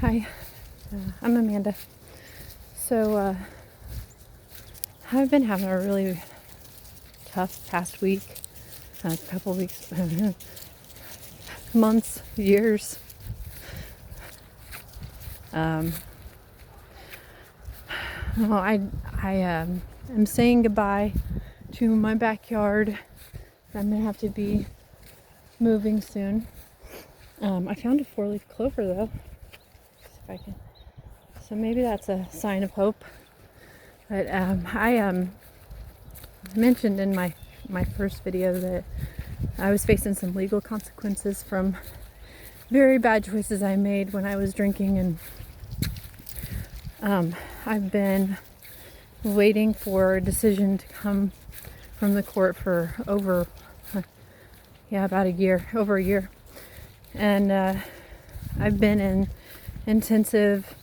Hi, I'm Amanda. So, I've been having a really tough past week, couple weeks, months, years. Well, am saying goodbye to my backyard. I'm gonna have to be moving soon. I found a 4-leaf clover though. See if I can. So maybe that's a sign of hope. But I mentioned in my first video that I was facing some legal consequences from very bad choices I made when I was drinking, and I've been waiting for a decision to come from the court for over a year, and I've been in intensive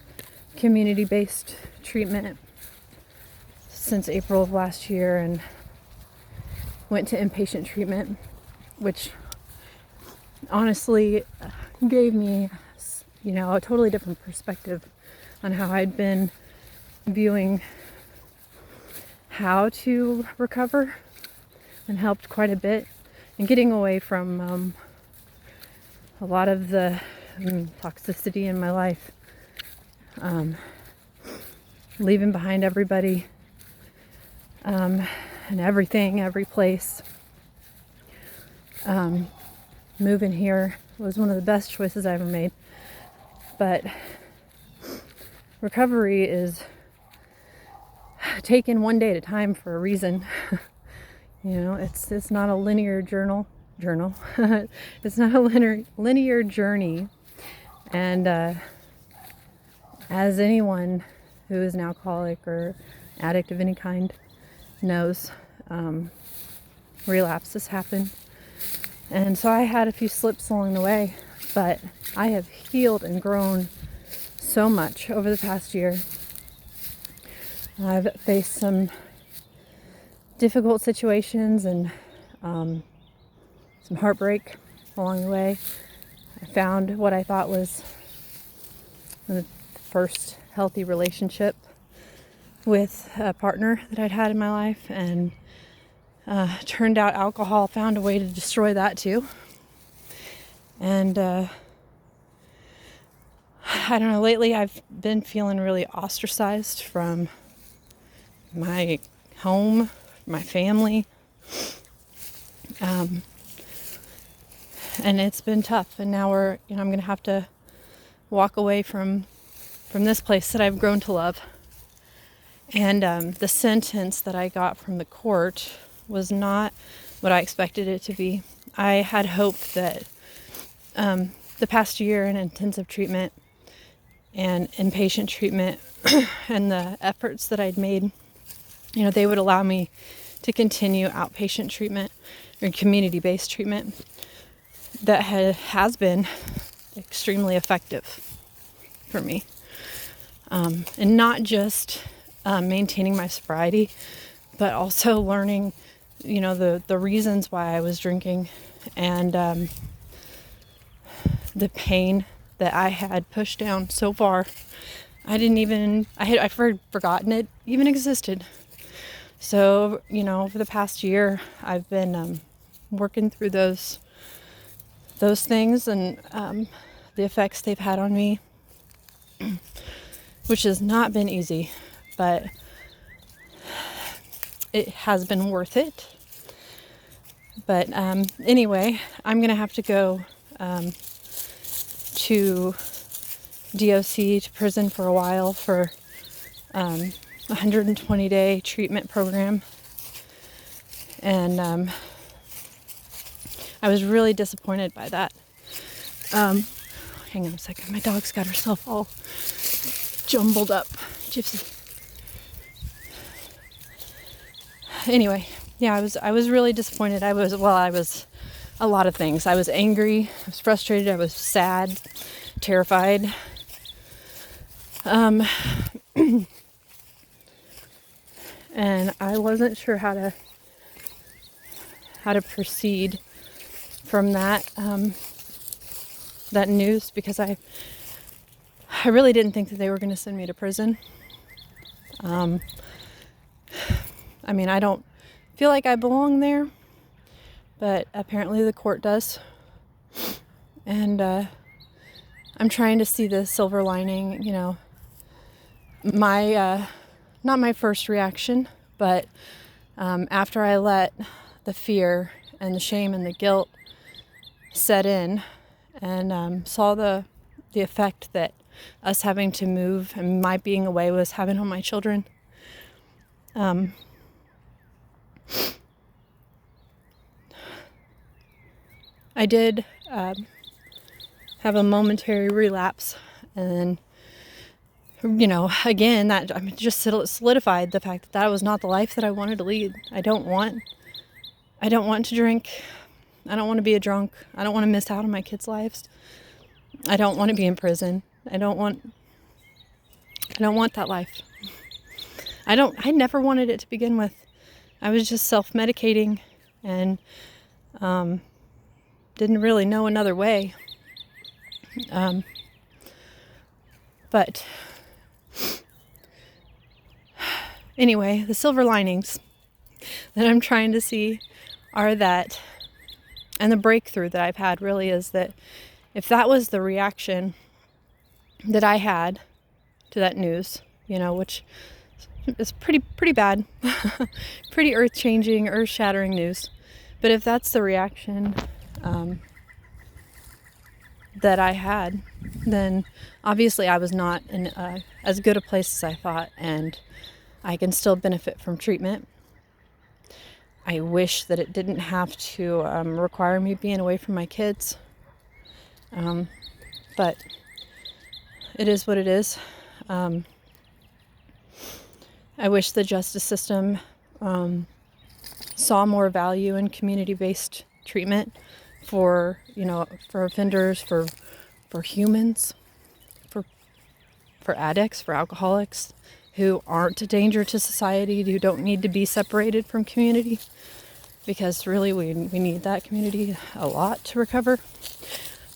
community-based treatment since April of last year, and went to inpatient treatment, which honestly gave me, a totally different perspective on how I'd been viewing how to recover, and helped quite a bit in getting away from a lot of the toxicity in my life, leaving behind everybody and everything, every place. Moving here was one of the best choices I ever made, but recovery is taken one day at a time for a reason. It's not a linear journal. It's not a linear journey, and as anyone who is an alcoholic or addict of any kind knows, relapses happen. And so I had a few slips along the way, but I have healed and grown so much over the past year. I've faced some difficult situations and some heartbreak along the way. I found what I thought was the first healthy relationship with a partner that I'd had in my life, and turned out alcohol found a way to destroy that too. And I don't know, lately I've been feeling really ostracized from my home, my family, and it's been tough. And now I'm gonna have to walk away from this place that I've grown to love. And the sentence that I got from the court was not what I expected it to be. I had hoped that the past year in intensive treatment and inpatient treatment and the efforts that I'd made, they would allow me to continue outpatient treatment or community-based treatment that has been extremely effective for me. And not just maintaining my sobriety, but also learning, the reasons why I was drinking, and the pain that I had pushed down so far. I've forgotten it even existed. So, over the past year, I've been working through those things and the effects they've had on me, which has not been easy, but it has been worth it. But anyway, I'm gonna have to go to DOC, to prison for a while, for a 120-day treatment program. And I was really disappointed by that. Hang on a second, my dog's got herself all jumbled up. Gypsy. Anyway, yeah, I was really disappointed. I was a lot of things. I was angry, I was frustrated, I was sad, terrified. And I wasn't sure how to proceed from that news, because I really didn't think that they were going to send me to prison. I mean, I don't feel like I belong there, but apparently the court does. And I'm trying to see the silver lining, you know. My, not my first reaction, but after I let the fear and the shame and the guilt set in and saw the effect that us having to move and my being away was having on my children, I did have a momentary relapse, and you know, again, that I mean, just solidified the fact that that was not the life that I wanted to lead. I don't want to drink. I don't want to be a drunk. I don't want to miss out on my kids' lives. I don't want to be in prison. I don't want that life. I never wanted it to begin with. I was just self-medicating and didn't really know another way. But anyway, the silver linings that I'm trying to see are that, and the breakthrough that I've had really is that if that was the reaction that I had to that news, you know, which is pretty bad, pretty earth-changing, earth-shattering news. But if that's the reaction that I had, then obviously I was not in as good a place as I thought, and I can still benefit from treatment. I wish that it didn't have to require me being away from my kids, but it is what it is. I wish the justice system saw more value in community-based treatment for, you know, for offenders, for humans, for addicts, for alcoholics who aren't a danger to society, who don't need to be separated from community, because really we need that community a lot to recover.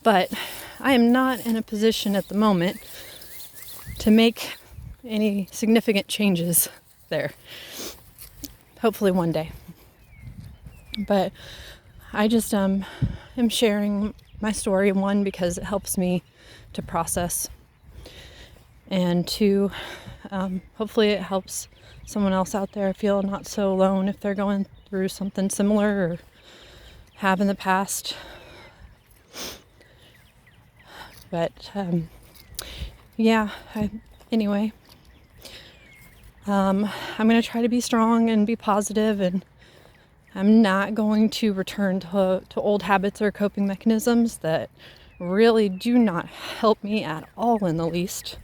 But I am not in a position at the moment to make any significant changes there. Hopefully one day. But I just am sharing my story, one, because it helps me to process, and two, hopefully it helps someone else out there feel not so alone if they're going through something similar or have in the past. But anyway, I'm going to try to be strong and be positive, and I'm not going to return to old habits or coping mechanisms that really do not help me at all in the least.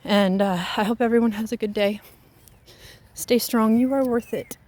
And I hope everyone has a good day. Stay strong. You are worth it.